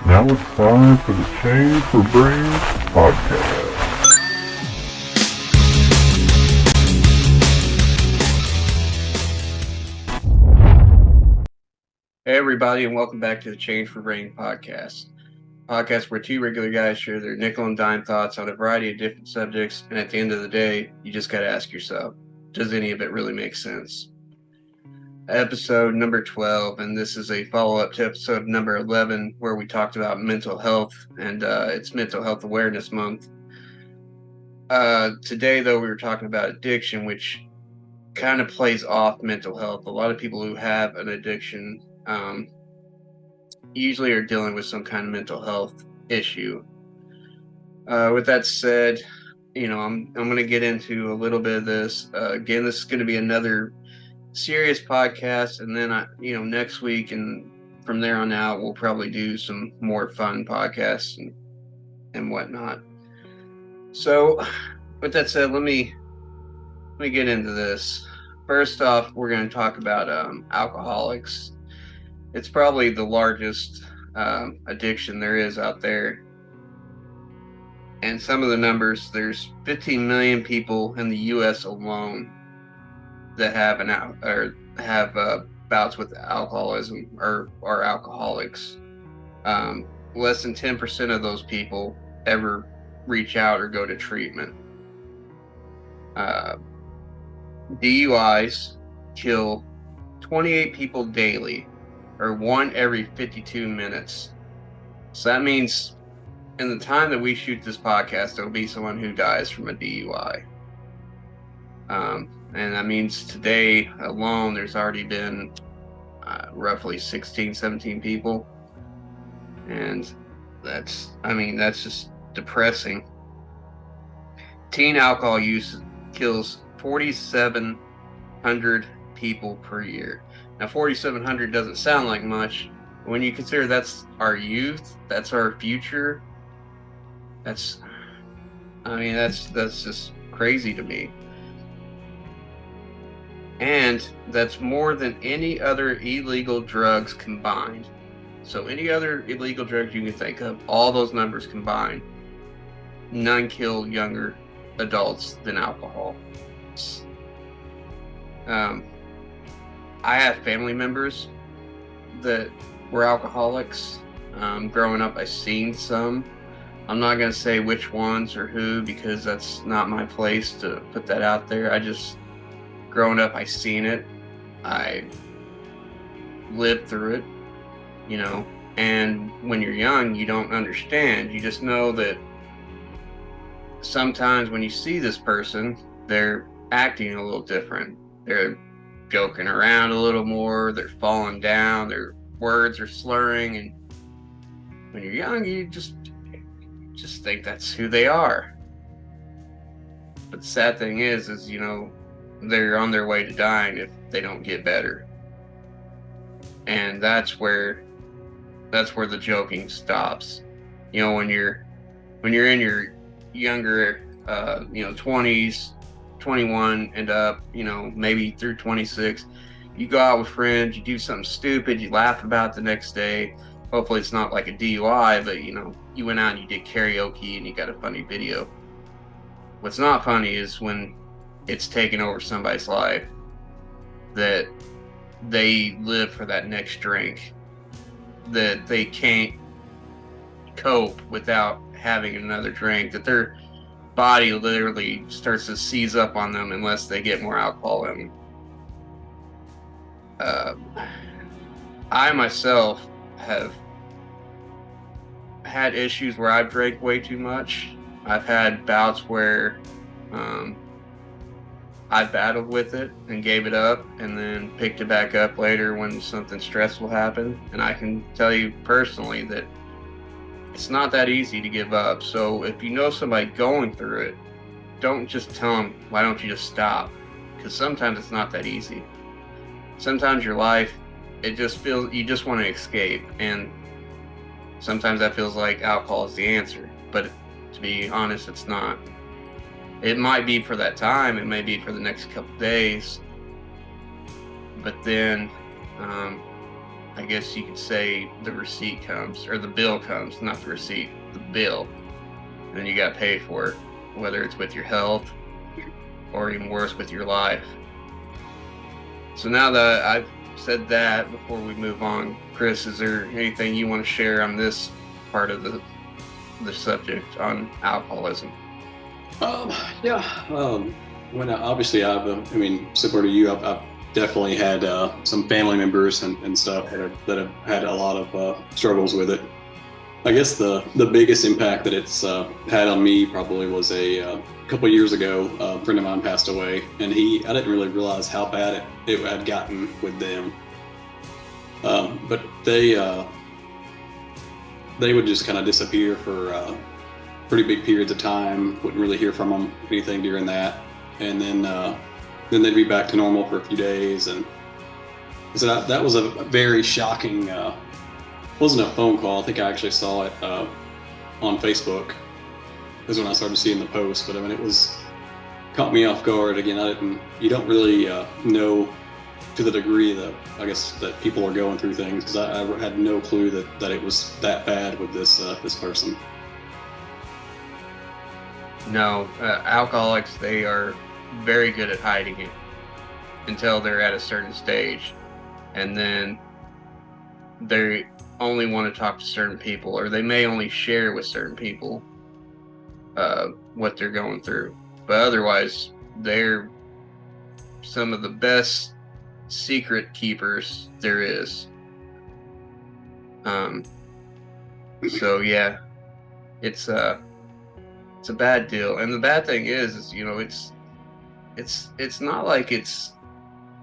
Now it's time for the Change for Brains podcast. Hey everybody, and welcome back to the Change for Brain podcast. Podcast where two regular guys share their nickel and dime thoughts on a variety of different subjects, and at the end of the day, you just got to ask yourself, does any of it really make sense? Episode number 12, and this is a follow-up to episode number 11, where we talked about mental health, and it's Mental Health Awareness Month. Today, though, we were talking about addiction, which kind of plays off mental health. A lot of people who have an addiction usually are dealing with some kind of mental health issue. With that said, I'm going to get into a little bit of this. Again, this is going to be another serious podcast, and then next week and from there on out, we'll probably do some more fun podcasts and whatnot. So, with that said, let me get into this. First off, we're going to talk about alcoholics. It's probably the largest addiction there is out there. And some of the numbers, there's 15 million people in the U.S. alone that have bouts with alcoholism or are alcoholics. Less than 10% of those people ever reach out or go to treatment. DUIs kill 28 people daily, or one every 52 minutes. So that means in the time that we shoot this podcast, there'll be someone who dies from a DUI. And that means today alone, there's already been roughly 16, 17 people. And that's just depressing. Teen alcohol use kills 4,700 people per year. Now, 4,700 doesn't sound like much. When you consider that's our youth, that's our future, that's just crazy to me. And that's more than any other illegal drugs combined. So any other illegal drugs you can think of, all those numbers combined, none kill younger adults than alcohol. I have family members that were alcoholics. Growing up, I've seen some. I'm not going to say which ones or who, because that's not my place to put that out there. Growing up, I seen it. I lived through it, and when you're young, you don't understand. You just know that sometimes when you see this person, they're acting a little different. They're joking around a little more, they're falling down, their words are slurring, and when you're young, you just think that's who they are. But the sad thing is they're on their way to dying if they don't get better. And that's where the joking stops. When you're in your younger 20s, 21 and up, maybe through 26, you go out with friends, you do something stupid, you laugh about it the next day. Hopefully it's not like a DUI, but you went out and you did karaoke and you got a funny video. What's not funny is when it's taken over somebody's life, that they live for that next drink, that they can't cope without having another drink, that their body literally starts to seize up on them unless they get more alcohol in them. I myself have had issues where I've drank way too much. I've had bouts where I battled with it and gave it up and then picked it back up later when something stressful happened. And I can tell you personally that it's not that easy to give up. So if you know somebody going through it, don't just tell them, why don't you just stop? Because sometimes it's not that easy. Sometimes your life, it just feels, you just want to escape. And sometimes that feels like alcohol is the answer. But to be honest, it's not. It might be for that time. It may be for the next couple days. But then I guess you could say the receipt comes, or the bill comes, not the receipt, the bill. And then you got to pay for it, whether it's with your health or even worse, with your life. So now that I've said that, before we move on, Chris, is there anything you want to share on this part of the subject on alcoholism? Yeah. When obviously I mean, similar to you, I've definitely had some family members and stuff that have had a lot of struggles with it. I guess the biggest impact that it's had on me probably was a couple of years ago. A friend of mine passed away, and I didn't really realize how bad it had gotten with them. But they would just kind of disappear for pretty big periods of time. Wouldn't really hear from them anything during that, and then they'd be back to normal for a few days. And so that was a very shocking. Wasn't a phone call. I think I actually saw it on Facebook. Is when I started seeing the post. But I mean, it caught me off guard. Again, you don't really know to the degree that I guess that people are going through things, because I had no clue that it was that bad with this person. No, alcoholics, they are very good at hiding it until they're at a certain stage. And then they only want to talk to certain people, or they may only share with certain people what they're going through. But otherwise, they're some of the best secret keepers there is. So yeah, it's a bad deal. And the bad thing is you know, it's not like it's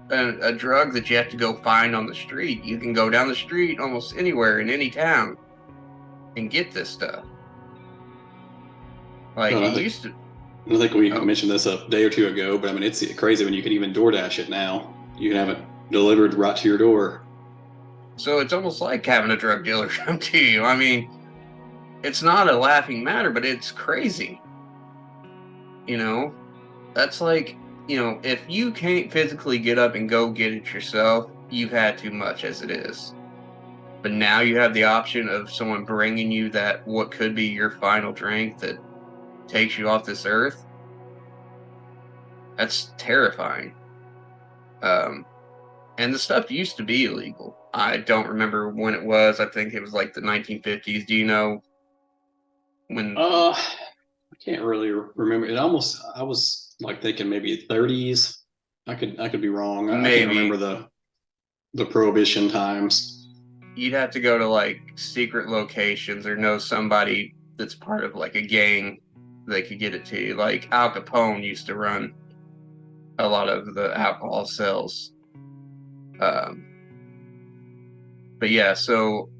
a drug that you have to go find on the street. You can go down the street almost anywhere in any town and get this stuff. Like No, it used to. I think we mentioned this a day or two ago, but I mean, it's crazy when you can even DoorDash it now. You can have it delivered right to your door. So it's almost like having a drug dealer come to you. I mean, it's not a laughing matter, but it's crazy. You know, that's like, you know, if you can't physically get up and go get it yourself, you've had too much as it is. But now you have the option of someone bringing you that what could be your final drink that takes you off this earth. That's terrifying. And the stuff used to be illegal. I don't remember when it was. I think it was like the 1950s. Do you know when? I can't really remember. I was like thinking maybe 30s. I could be wrong. I can't remember the prohibition times. You'd have to go to like secret locations or know somebody that's part of like a gang that could get it to you. Like Al Capone used to run a lot of the alcohol sales. But yeah, so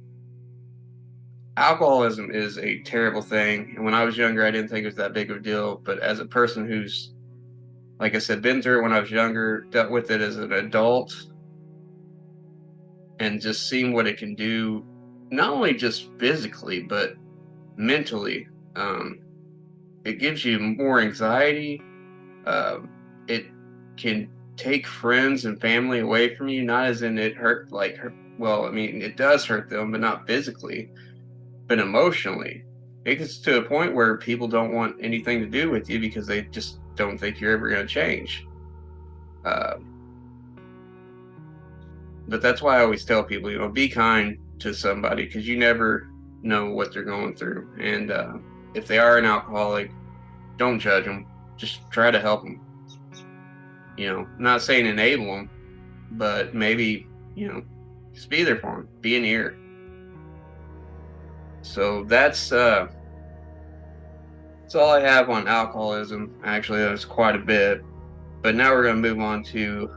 alcoholism is a terrible thing. And when I was younger, I didn't think it was that big of a deal. But as a person who's, like I said, been through it when I was younger, dealt with it as an adult, and just seeing what it can do, not only just physically, but mentally. It gives you more anxiety. It can take friends and family away from you, not as in it hurt, well, I mean, it does hurt them, but not physically, but emotionally. It gets to a point where people don't want anything to do with you because they just don't think you're ever going to change. But that's why I always tell people, you know, be kind to somebody, because you never know what they're going through. And if they are an alcoholic, don't judge them. Just try to help them. You know, not saying enable them, but maybe, you know, just be there for them. Be an ear. So that's all I have on alcoholism. Actually, that's quite a bit. But now we're going to move on to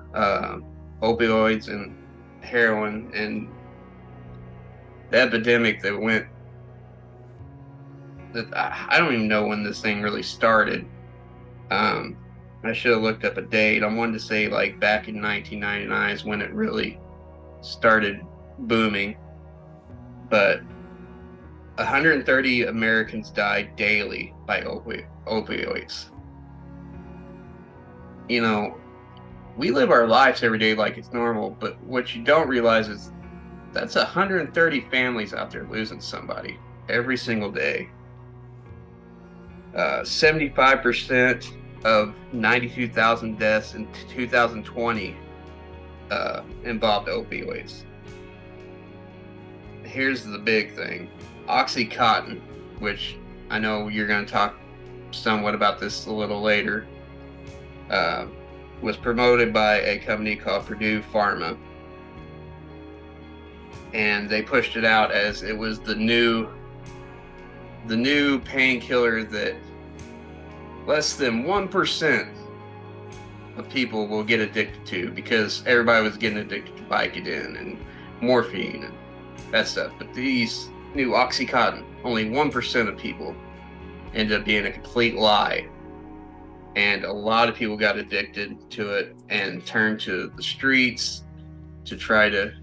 opioids and heroin and the epidemic that went. I don't even know when this thing really started. I should have looked up a date. I wanted to say like back in 1999 is when it really started booming. But 130 Americans died daily by opioids. You know, we live our lives every day like it's normal, but what you don't realize is That's 130 families out there losing somebody every single day. 75% of 92,000 deaths in 2020 involved opioids. Here's the big thing. OxyContin, which I know you're going to talk somewhat about this a little later, was promoted by a company called Purdue Pharma. And they pushed it out as it was the new painkiller that less than 1% of people will get addicted to, because everybody was getting addicted to Vicodin and morphine and that stuff. But these new OxyContin, only 1% of people, end up being a complete lie. And a lot of people got addicted to it and turned to the streets to try to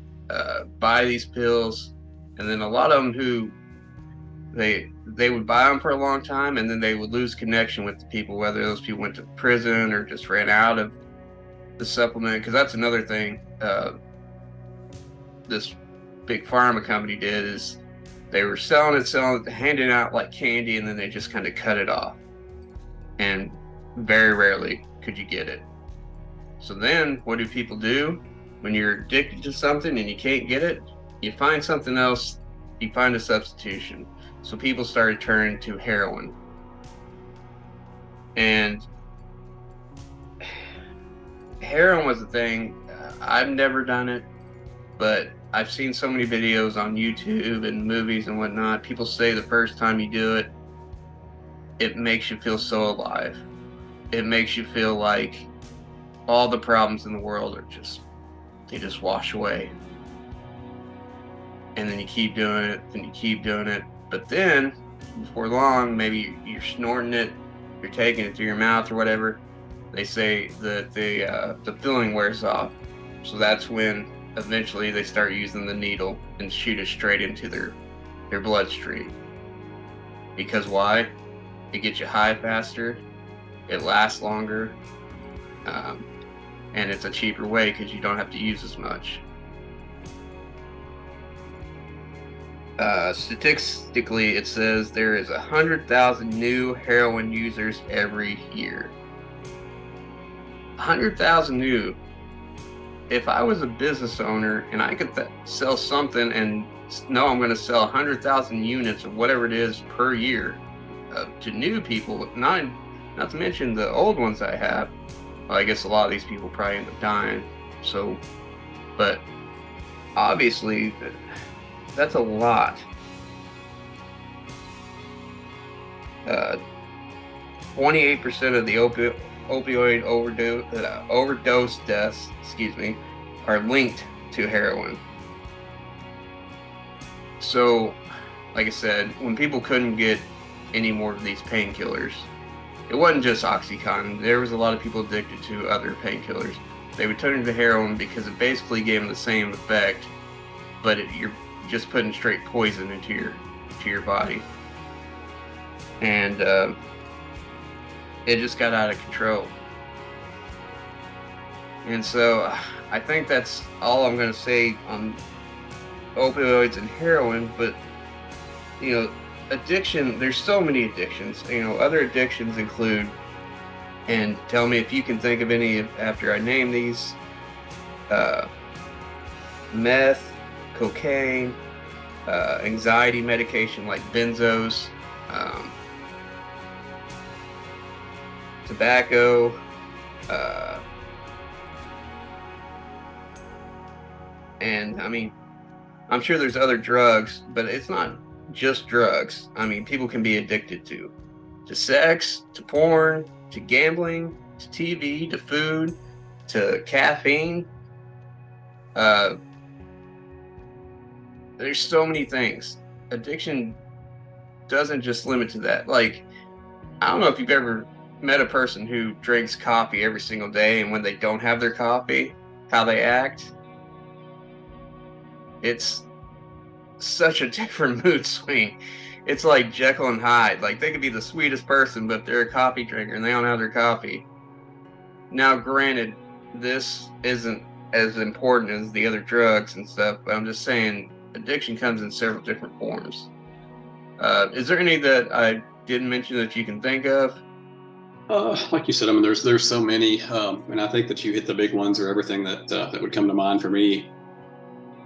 buy these pills. And then a lot of them who they would buy them for a long time, and then they would lose connection with the people, whether those people went to prison or just ran out of the supplement. Because that's another thing this big pharma company did, is they were selling it, handing out like candy, and then they just kind of cut it off. And very rarely could you get it. So then what do people do when you're addicted to something and you can't get it? You find something else, you find a substitution. So people started turning to heroin. And heroin was a thing. I've never done it, but I've seen so many videos on YouTube and movies and whatnot. People say the first time you do it, it makes you feel so alive. It makes you feel like all the problems in the world they just wash away. And then you keep doing it, and you keep doing it. But then, before long, maybe you're snorting it, you're taking it through your mouth or whatever. They say that the feeling wears off. So that's when eventually they start using the needle and shoot it straight into their bloodstream. Because why? It gets you high faster, it lasts longer, and it's a cheaper way because you don't have to use as much. Statistically, it says there is 100,000 new heroin users every year. 100,000 new. If I was a business owner and I could sell something and know I'm going to sell 100,000 units of whatever it is per year to new people, not to mention the old ones I have, well, I guess a lot of these people probably end up dying. So, but obviously, that's a lot. 28% of the opioid overdose deaths, are linked to heroin. So, like I said, when people couldn't get any more of these painkillers, it wasn't just OxyContin. There was a lot of people addicted to other painkillers. They would turn to heroin because it basically gave them the same effect, but you're just putting straight poison into your body. And it just got out of control. And so I think that's all I'm going to say on opioids and heroin. But, addiction, there's so many addictions. Other addictions include, and tell me if you can think of any after I name these, meth, cocaine, anxiety medication like benzos, tobacco, and I'm sure there's other drugs, but it's not just drugs. People can be addicted to sex, to porn, to gambling, to TV, to food, to caffeine. There's so many things. Addiction doesn't just limit to that. Like, I don't know if you've ever met a person who drinks coffee every single day, and when they don't have their coffee, how they act. It's such a different mood swing. It's like Jekyll and Hyde. Like, they could be the sweetest person, but they're a coffee drinker and they don't have their coffee. Now, granted, this isn't as important as the other drugs and stuff, but I'm just saying addiction comes in several different forms. Is there any that I didn't mention that you can think of? Like you said, I mean, there's so many, and I think that you hit the big ones or everything that would come to mind for me.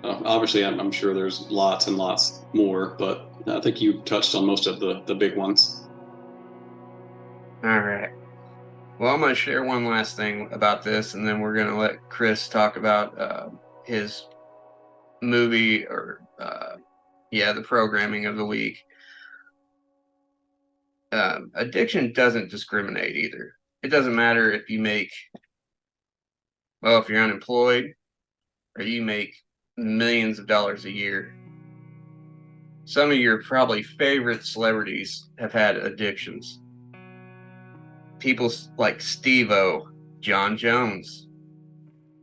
Obviously, I'm sure there's lots and lots more, but I think you touched on most of the big ones. All right. Well, I'm going to share one last thing about this, and then we're going to let Chris talk about his movie or, the programming of the week. Addiction doesn't discriminate either. It doesn't matter if if you're unemployed or you make millions of dollars a year. Some of your probably favorite celebrities have had addictions. People like Steve-O, John Jones,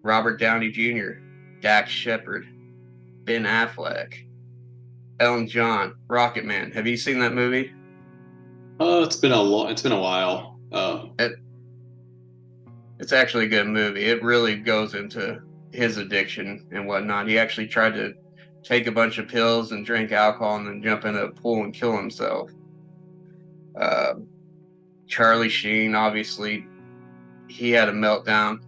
Robert Downey Jr., Dax Shepard, Ben Affleck, Elton John, Rocket Man. Have you seen that movie? It's been a while. It's actually a good movie. It really goes into his addiction and whatnot. He actually tried to take a bunch of pills and drink alcohol and then jump in a pool and kill himself. Charlie Sheen, obviously, he had a meltdown.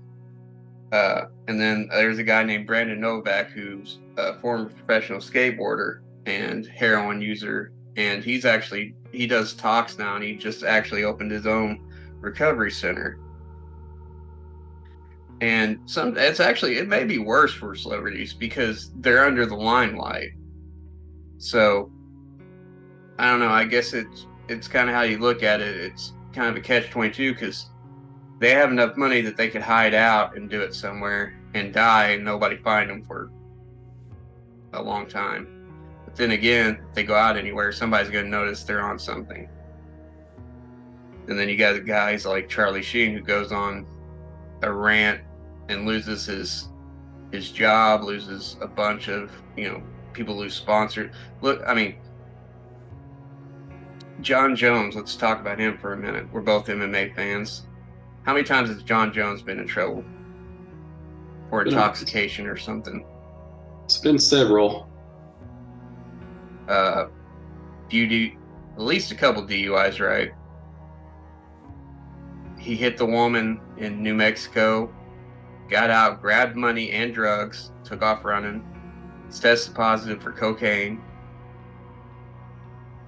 And then there's a guy named Brandon Novak who's a former professional skateboarder and heroin user. And he does talks now, and he just actually opened his own recovery center. And it may be worse for celebrities because they're under the limelight. So I don't know. I guess it's kind of how you look at it. It's kind of a catch-22 because they have enough money that they could hide out and do it somewhere and die and nobody find them for a long time. But then again, if they go out anywhere, somebody's going to notice they're on something. And then you got guys like Charlie Sheen who goes on a rant and loses his job, loses a bunch of, people lose sponsors. Look, I mean, John Jones, let's talk about him for a minute. We're both MMA fans. How many times has John Jones been in trouble for intoxication or something? It's been several. You do at least a couple DUIs, right? He hit the woman in New Mexico, got out, grabbed money and drugs, took off running, tested positive for cocaine.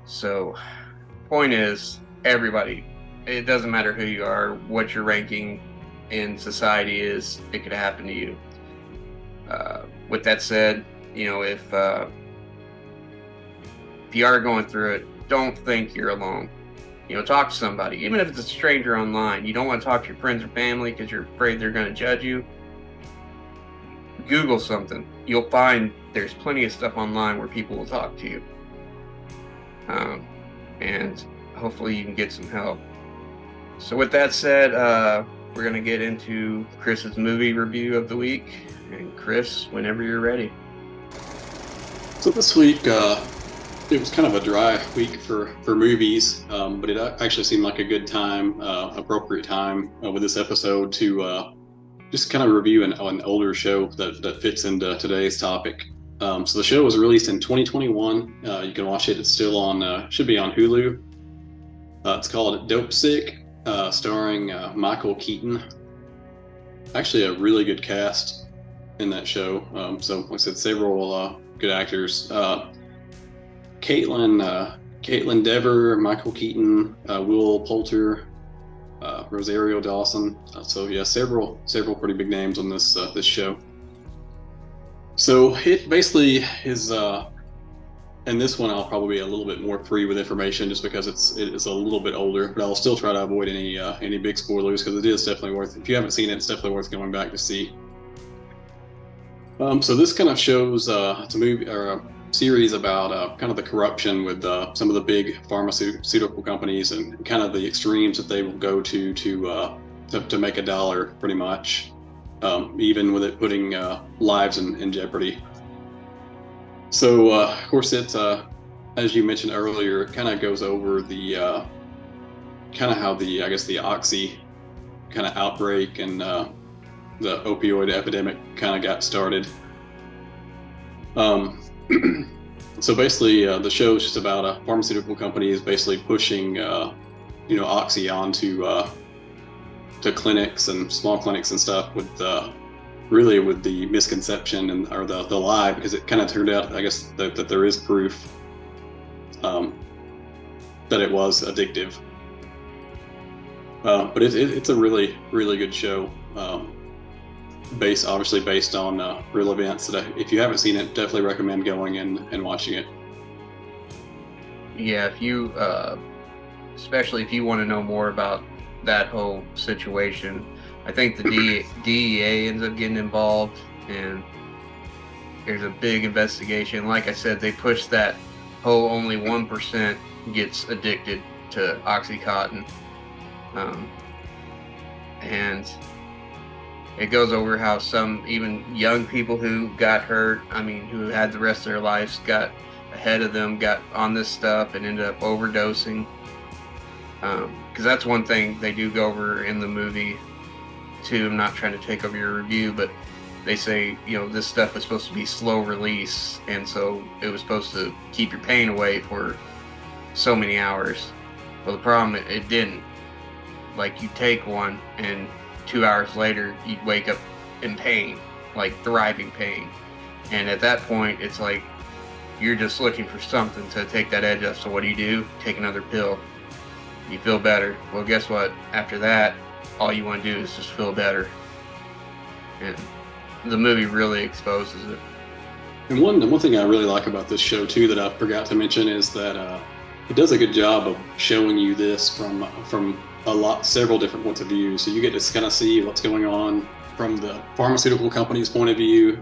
So, point is, everybody, it doesn't matter who you are, what your ranking in society is, it could happen to you. With that said, if you are going through it, don't think you're alone. Talk to somebody, even if it's a stranger online. You don't want to talk to your friends or family because you're afraid they're going to judge you. Google something. You'll find there's plenty of stuff online where people will talk to you. And hopefully you can get some help. So with that said, we're going to get into Chris's movie review of the week. And Chris, whenever you're ready. So this week, it was kind of a dry week for movies, but it actually seemed like a good time, appropriate time with this episode to just kind of review an older show that fits into today's topic. So the show was released in 2021. You can watch it. It's still on, should be on Hulu. It's called Dopesick, starring Michael Keaton. Actually, a really good cast in that show. So like I said, several good actors. Caitlin Dever, Michael Keaton, Will Poulter, Rosario Dawson. So yeah, several pretty big names on this show. So it basically is, and this one I'll probably be a little bit more free with information just because it is a little bit older, but I'll still try to avoid any big spoilers because it is definitely worth. If you haven't seen it, it's definitely worth going back to see. So this kind of shows it's a movie or a series about kind of the corruption with some of the big pharmaceutical companies and kind of the extremes that they will go to make a dollar, pretty much, even with it putting lives in jeopardy. So of course it, as you mentioned earlier, it kind of goes over the kind of how the Oxy kind of outbreak and the opioid epidemic kind of got started. So basically, the show is just about a pharmaceutical company is basically pushing, Oxy onto to clinics and small clinics and stuff with really with the misconception or the lie, because it kind of turned out, I guess, that there is proof that it was addictive. But it's a really, really good show. Obviously based on real events that if you haven't seen it, definitely recommend going and watching it. Yeah, if you, especially if you want to know more about that whole situation, I think the DEA ends up getting involved, and there's a big investigation. Like I said, they push that whole only 1% gets addicted to OxyContin, and it goes over how some even young people who got hurt, who had the rest of their lives, got ahead of them, got on this stuff and ended up overdosing. Because that's one thing they do go over in the movie too. I'm not trying to take over your review, but they say, this stuff was supposed to be slow release, and so it was supposed to keep your pain away for so many hours. Well, the problem, it didn't. Like, you take one and 2 hours later you'd wake up in pain, like thriving pain, and at that point it's like you're just looking for something to take that edge off. So what do? Take another pill. You feel better. Well, guess what? After that, all you want to do is just feel better. And the movie really exposes it. And one thing I really like about this show too that I forgot to mention is that it does a good job of showing you this from several different points of view. So you get to kind of see what's going on from the pharmaceutical company's point of view,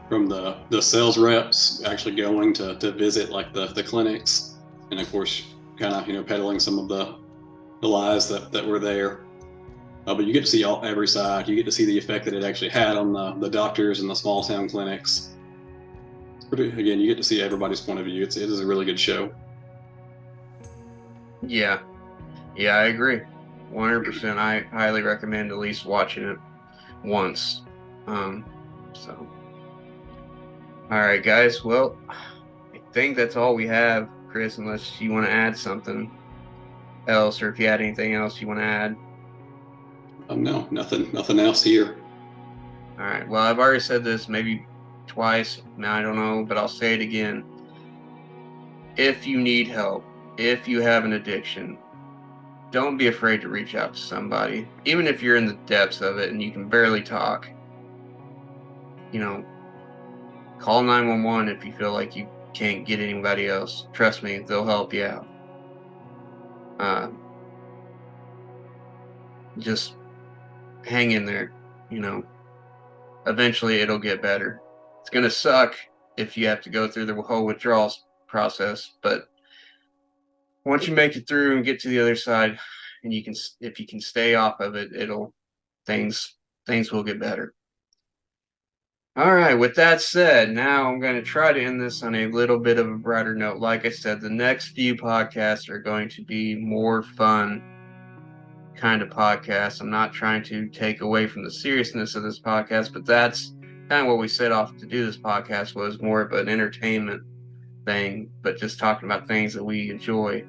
from the sales reps actually going to visit like the clinics, and of course kind of peddling some of the lies that were there. But you get to see every side. You get to see the effect that it actually had on the doctors and the small town clinics. Again, you get to see everybody's point of view. It is a really good show. Yeah, I agree. 100%. I highly recommend at least watching it once. So, all right, guys. Well, I think that's all we have, Chris, unless you want to add something else, or if you had anything else you want to add. No, nothing else here. All right. Well, I've already said this maybe twice. Now I don't know, but I'll say it again. If you need help, if you have an addiction, don't be afraid to reach out to somebody, even if you're in the depths of it and you can barely talk. Call 911 if you feel like you can't get anybody else. Trust me, they'll help you out. Just hang in there. Eventually it'll get better. It's gonna suck if you have to go through the whole withdrawal process, but once you make it through and get to the other side, and if you can stay off of it, things will get better. All right, with that said, now I'm going to try to end this on a little bit of a brighter note. Like I said, the next few podcasts are going to be more fun kind of podcasts. I'm not trying to take away from the seriousness of this podcast, but that's kind of what we set off to do. This podcast was more of an entertainment thing, but just talking about things that we enjoy.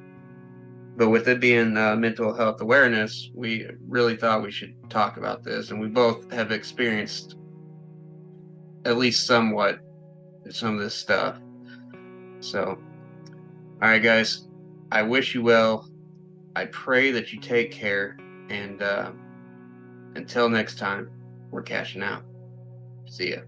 But with it being mental health awareness, we really thought we should talk about this, and we both have experienced at least somewhat some of this stuff. So, all right, guys, I wish you well. I pray that you take care, and until next time, we're cashing out. See ya.